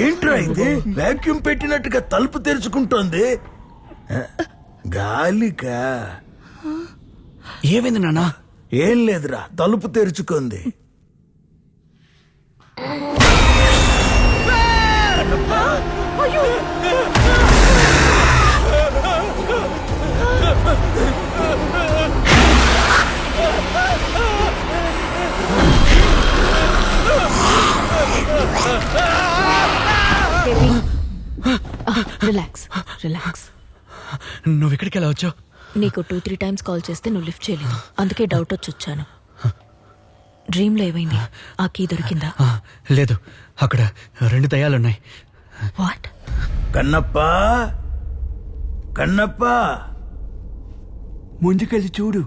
ఏంట్రా ఇది? వాక్యూమ్ పెట్టినట్టుగా తలుపు తెరుచుకుంటోంది. గాలికా? ఏమైంది నాన్న? ఏం లేదురా, తలుపు తెరుచుకుంది. Relax relax. నువ్వు ఇక్కడికి ఎలా వచ్చావు? నీకు 2-3 టైమ్స్ కాల్ చేస్తే నువ్వు లిఫ్ట్ చేయలేదు, అందుకే డౌట్ వచ్చి వచ్చాను. డ్రీమ్లో ఏమైంది? ఆ కీ దొరికిందా? లేదు, అక్కడ 2 దయ్యాలున్నాయి. వాట్? కన్నప్ప, కన్నప్ప, ముందుకెళ్ళి చూడు.